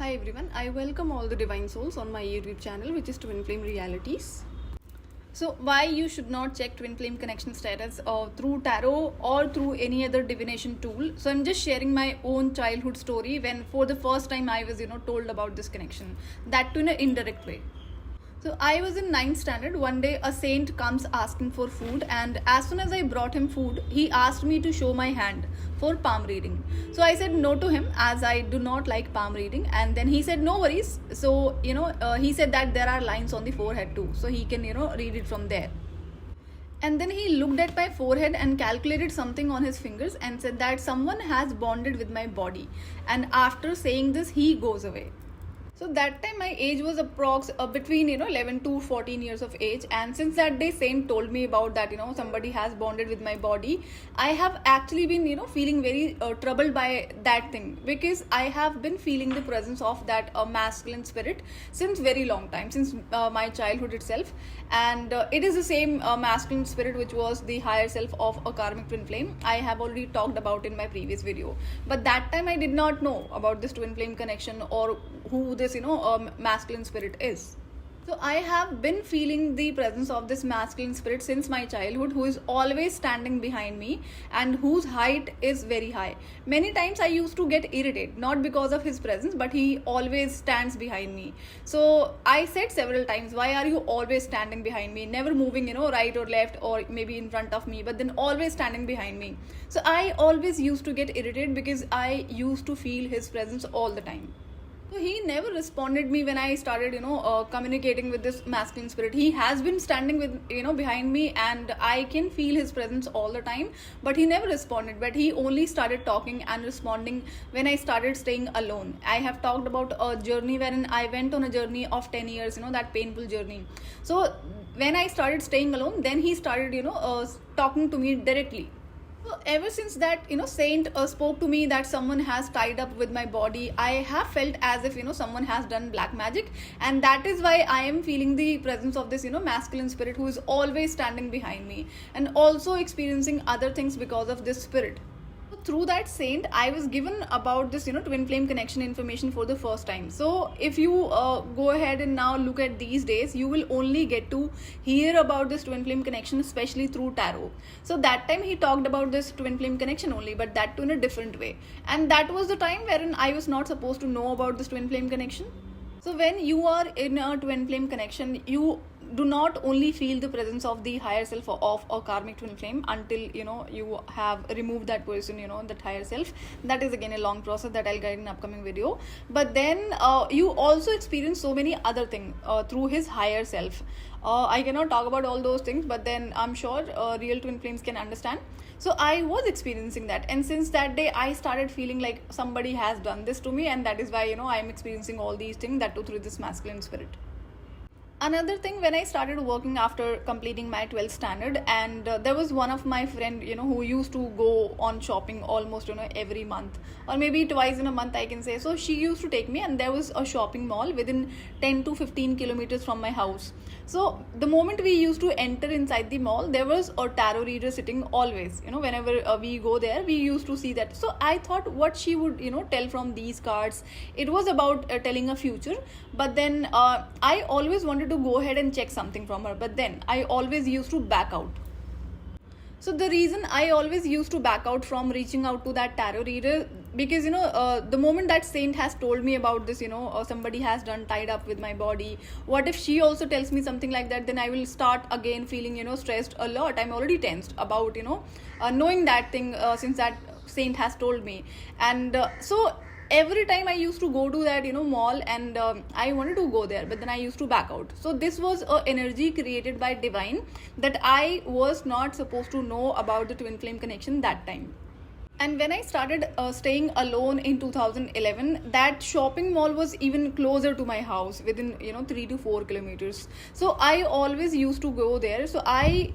Hi everyone, I welcome all the divine souls on my YouTube channel, which is Twinflame Realities. So, why you should not check twin flame connection status through tarot or through any other divination tool? So, I'm just sharing my own childhood story when for the first time I was told about this connection, that to in an indirect way. So I was in ninth standard. One day a saint comes asking for food, and as soon as I brought him food, he asked me to show my hand for palm reading. So I said no to him as I do not like palm reading, and then he said no worries. So he said that there are lines on the forehead too, so he can read it from there. And then he looked at my forehead and calculated something on his fingers and said that someone has bonded with my body. And after saying this, he goes away. So that time my age was approx between 11 to 14 years of age, and since that day saint told me about that somebody has bonded with my body, I have actually been feeling very troubled by that thing, because I have been feeling the presence of that masculine spirit since very long time, since my childhood itself. And it is the same masculine spirit which was the higher self of a karmic twin flame. I have already talked about in my previous video, but that time I did not know about this twin flame connection or who this masculine spirit is. So I have been feeling the presence of this masculine spirit since my childhood, who is always standing behind me and whose height is very high. Many times I used to get irritated, not because of his presence, but he always stands behind me. So I said several times, why are you always standing behind me, never moving right or left or maybe in front of me, but then always standing behind me. So I always used to get irritated because I used to feel his presence all the time. So he never responded me when I started, communicating with this masculine spirit. He has been standing with, behind me, and I can feel his presence all the time. But he never responded. But he only started talking and responding when I started staying alone. I have talked about a journey wherein I went on a journey of 10 years, that painful journey. So when I started staying alone, then he started, talking to me directly. So ever since that saint spoke to me that someone has tied up with my body, I have felt as if someone has done black magic, and that is why I am feeling the presence of this masculine spirit who is always standing behind me, and also experiencing other things because of this spirit. Through that saint, I was given about this twin flame connection information for the first time. So if you go ahead and now look at these days, you will only get to hear about this twin flame connection especially through tarot. So that time he talked about this twin flame connection only, but that too in a different way, and that was the time wherein I was not supposed to know about this twin flame connection. So when you are in a twin flame connection, you do not only feel the presence of the higher self of a karmic twin flame until you have removed that person, that higher self. That is again a long process that I'll guide in upcoming video. But then you also experience so many other things through his higher self. I cannot talk about all those things, but then I'm sure real twin flames can understand. So I was experiencing that, and since that day I started feeling like somebody has done this to me, and that is why I'm experiencing all these things, that too through this masculine spirit. Another thing, when I started working after completing my 12th standard, and there was one of my friend who used to go on shopping almost every month, or maybe twice in a month I can say. So she used to take me, and there was a shopping mall within 10 to 15 kilometers from my house. So the moment we used to enter inside the mall, there was a tarot reader sitting always. Whenever we go there, we used to see that. So I thought what she would tell from these cards. It was about telling a future, but then I always wanted to go ahead and check something from her, but then I always used to back out. So the reason I always used to back out from reaching out to that tarot reader, because the moment that saint has told me about this, somebody has done tied up with my body, what if she also tells me something like that, then I will start again feeling stressed a lot. I'm already tensed about knowing that thing since that saint has told me. And so every time I used to go to that mall, and I wanted to go there, but then I used to back out. So this was a energy created by divine, that I was not supposed to know about the twin flame connection that time. And when I started staying alone in 2011, that shopping mall was even closer to my house, within 3 to 4 kilometers. So I always used to go there. So I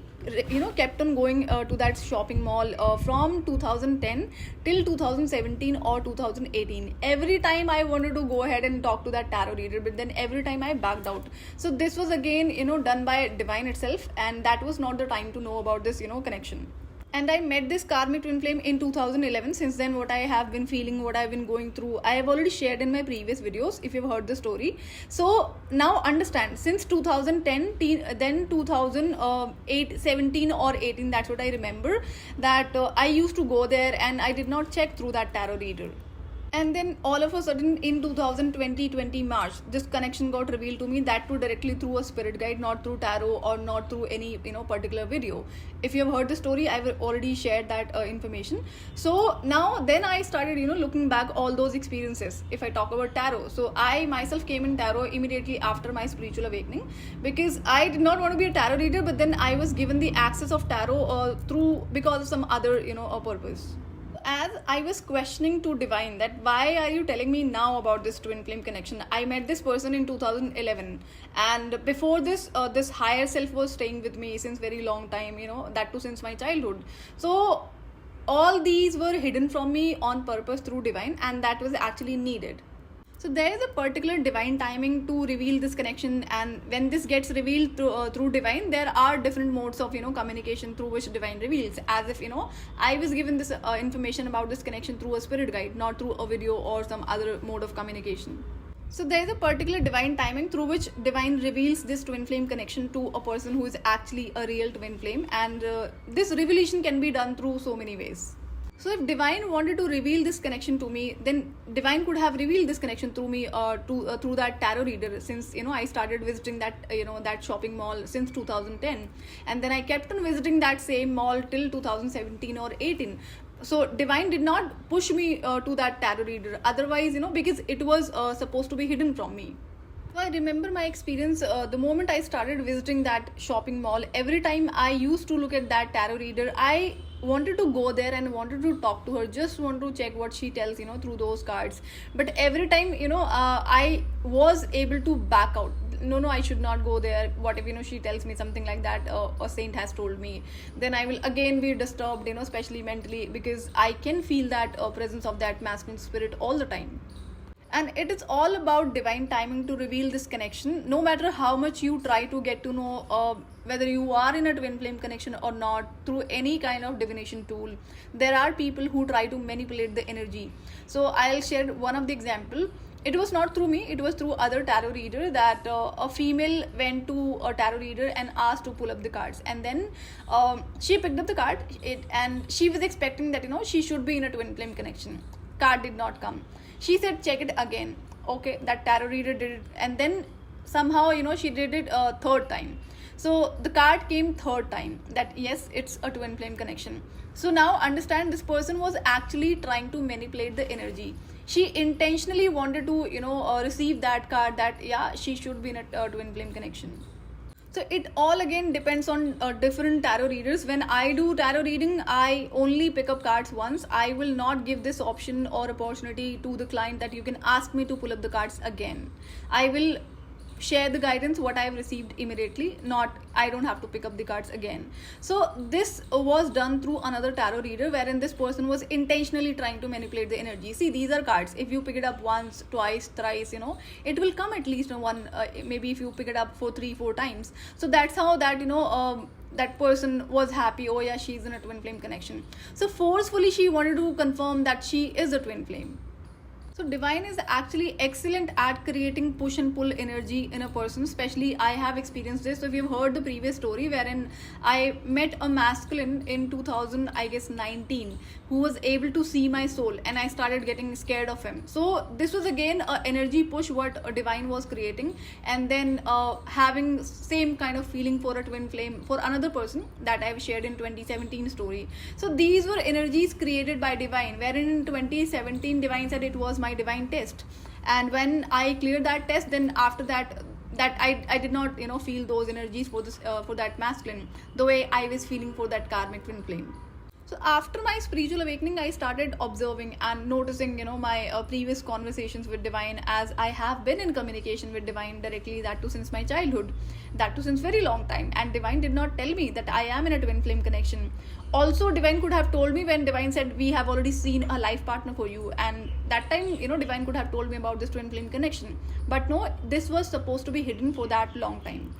kept on going to that shopping mall from 2010 till 2017 or 2018. Every time I wanted to go ahead and talk to that tarot reader, but then every time I backed out. So this was again done by divine itself, and that was not the time to know about this connection. And I met this karmic twin flame in 2011. Since then, what I have been feeling, what I've been going through, I have already shared in my previous videos if you've heard the story. So now understand, since 2010, then 2008, 17 or 18, that's what I remember, that I used to go there and I did not check through that tarot reader. And then all of a sudden in 2020 March, this connection got revealed to me, that too directly through a spirit guide, not through tarot or not through any particular video. If you have heard the story, I've already shared that information. So now then I started looking back all those experiences. If I talk about tarot, so I myself came in tarot immediately after my spiritual awakening, because I did not want to be a tarot reader, but then I was given the access of tarot because of some other purpose. As I was questioning to divine that why are you telling me now about this twin flame connection? I met this person in 2011, and before this this higher self was staying with me since very long time, that too since my childhood. So all these were hidden from me on purpose through divine, and that was actually needed. So there is a particular divine timing to reveal this connection, and when this gets revealed through divine, there are different modes of communication through which divine reveals. As if I was given this information about this connection through a spirit guide, not through a video or some other mode of communication. So there is a particular divine timing through which divine reveals this twin flame connection to a person who is actually a real twin flame, and this revelation can be done through so many ways. So if divine wanted to reveal this connection to me, then divine could have revealed this connection through me through that tarot reader, since I started visiting that that shopping mall since 2010, and then I kept on visiting that same mall till 2017 or 18. So divine did not push me to that tarot reader otherwise, because it was supposed to be hidden from me. So I remember my experience the moment I started visiting that shopping mall. Every time I used to look at that tarot reader, I wanted to go there and wanted to talk to her, just want to check what she tells through those cards. But every time I was able to back out. No, I should not go there. What if she tells me something like that, a saint has told me, then I will again be disturbed, especially mentally, because I can feel that presence of that masculine spirit all the time. And it is all about divine timing to reveal this connection. No matter how much you try to get to know whether you are in a twin flame connection or not through any kind of divination tool, there are people who try to manipulate the energy. So I'll share one of the example. It was not through me, it was through other tarot reader, that a female went to a tarot reader and asked to pull up the cards, and then she picked up the card and she was expecting that she should be in a twin flame connection. Card did not come. She said check it again. Okay, that tarot reader did it, and then somehow she did it a third time. So the card came third time that yes, it's a twin flame connection. So now understand, this person was actually trying to manipulate the energy. She intentionally wanted to receive that card, that yeah, she should be in a twin flame connection. So it all again depends on different tarot readers. When I do tarot reading, I only pick up cards once. I will not give this option or opportunity to the client that you can ask me to pull up the cards again. I will share the guidance what I have received immediately, not I don't have to pick up the cards again. So this was done through another tarot reader, wherein this person was intentionally trying to manipulate the energy. See, these are cards. If you pick it up once, twice, thrice, it will come at least one, maybe if you pick it up for 3-4 times. So that's how that that person was happy. Oh yeah, she's in a twin flame connection. So forcefully she wanted to confirm that she is a twin flame. So divine is actually excellent at creating push and pull energy in a person. Especially I have experienced this. So if you've heard the previous story wherein I met a masculine in 2019 who was able to see my soul, and I started getting scared of him. So this was again a energy push what a divine was creating, and then having same kind of feeling for a twin flame for another person that I've shared in 2017 story. So these were energies created by divine, wherein in 2017 divine said it was my divine test, and when I cleared that test, then after that I did not feel those energies for this for that masculine the way I was feeling for that karmic twin flame. So after my spiritual awakening, I started observing and noticing my previous conversations with divine, as I have been in communication with divine directly, that too since my childhood, that too since very long time, and divine did not tell me that I am in a twin flame connection. Also divine could have told me when divine said we have already seen a life partner for you, and that time divine could have told me about this twin flame connection, but no, this was supposed to be hidden for that long time.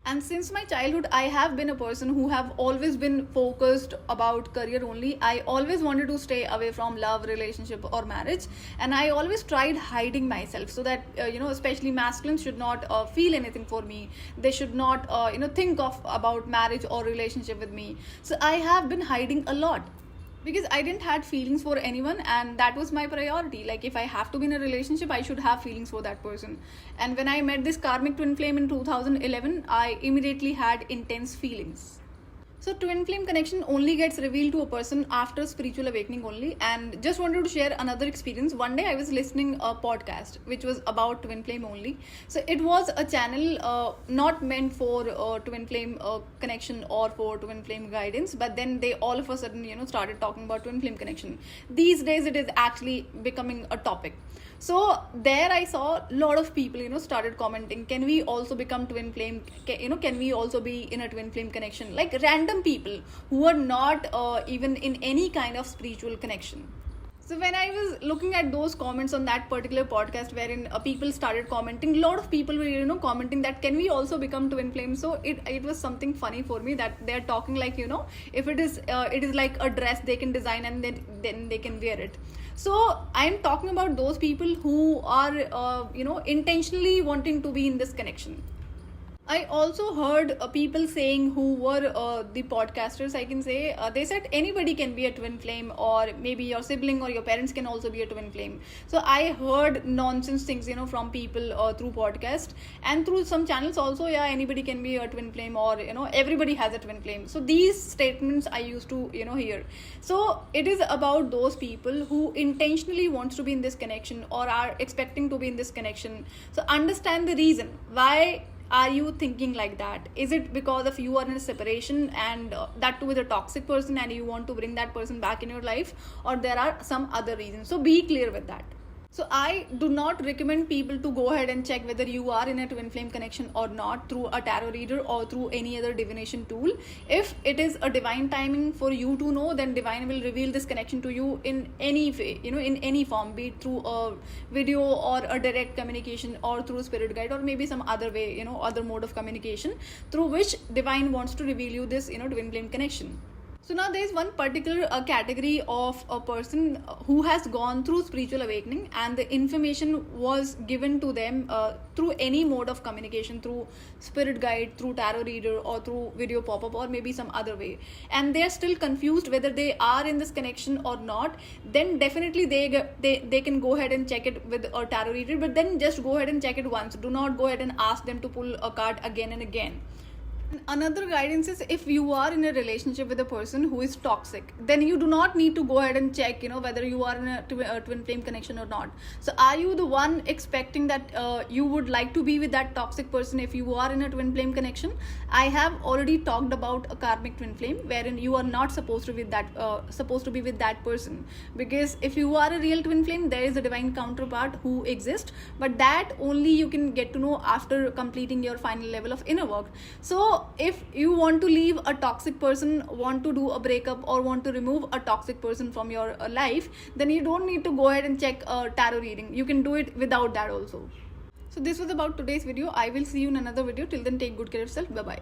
And since my childhood, I have been a person who have always been focused about career only. I always wanted to stay away from love, relationship, or marriage, and I always tried hiding myself so that especially masculines should not feel anything for me. They should not think of about marriage or relationship with me. So I have been hiding a lot because I didn't had feelings for anyone, and that was my priority. Like, if I have to be in a relationship, I should have feelings for that person. And when I met this karmic twin flame in 2011, I immediately had intense feelings. So twin flame connection only gets revealed to a person after spiritual awakening only. And just wanted to share another experience. One day I was listening a podcast which was about twin flame only. So it was a channel not meant for twin flame connection or for twin flame guidance, but then they all of a sudden started talking about twin flame connection. These days it is actually becoming a topic. So there I saw a lot of people started commenting, can we also become twin flame, can we also be in a twin flame connection, like random people who are not even in any kind of spiritual connection. So when I was looking at those comments on that particular podcast wherein people started commenting, a lot of people were commenting that can we also become twin flames. So it was something funny for me that they're talking like if it is like a dress they can design and then they can wear it. So I'm talking about those people who are intentionally wanting to be in this connection. I also heard people saying who were the podcasters, I can say, they said anybody can be a twin flame, or maybe your sibling or your parents can also be a twin flame. So I heard nonsense things, from people through podcast and through some channels also. Yeah, anybody can be a twin flame, or, everybody has a twin flame. So these statements I used to, hear. So it is about those people who intentionally wants to be in this connection or are expecting to be in this connection. So understand the reason why. Are you thinking like that? Is it because of you are in a separation, and that too with a toxic person, and you want to bring that person back in your life, or there are some other reasons? So be clear with that. So I do not recommend people to go ahead and check whether you are in a twin flame connection or not through a tarot reader or through any other divination tool. If it is a divine timing for you to know, then divine will reveal this connection to you in any way, in any form, be it through a video or a direct communication or through spirit guide or maybe some other way, other mode of communication through which divine wants to reveal you this, twin flame connection. So now there is one particular category of a person who has gone through spiritual awakening, and the information was given to them through any mode of communication, through spirit guide, through tarot reader, or through video pop-up, or maybe some other way, and they are still confused whether they are in this connection or not. Then definitely they can go ahead and check it with a tarot reader, but then just go ahead and check it once. Do not go ahead and ask them to pull a card again and again. Another guidance is, if you are in a relationship with a person who is toxic, then you do not need to go ahead and check whether you are in a twin flame connection or not. So are you the one expecting that you would like to be with that toxic person if you are in a twin flame connection? I have already talked about a karmic twin flame wherein you are not supposed to be with that person, because if you are a real twin flame, there is a divine counterpart who exists, but that only you can get to know after completing your final level of inner work. So if you want to leave a toxic person, want to do a breakup, or want to remove a toxic person from your life, then you don't need to go ahead and check a tarot reading. You can do it without that also. So this was about today's video. I will see you in another video. Till then, take good care of yourself. Bye bye.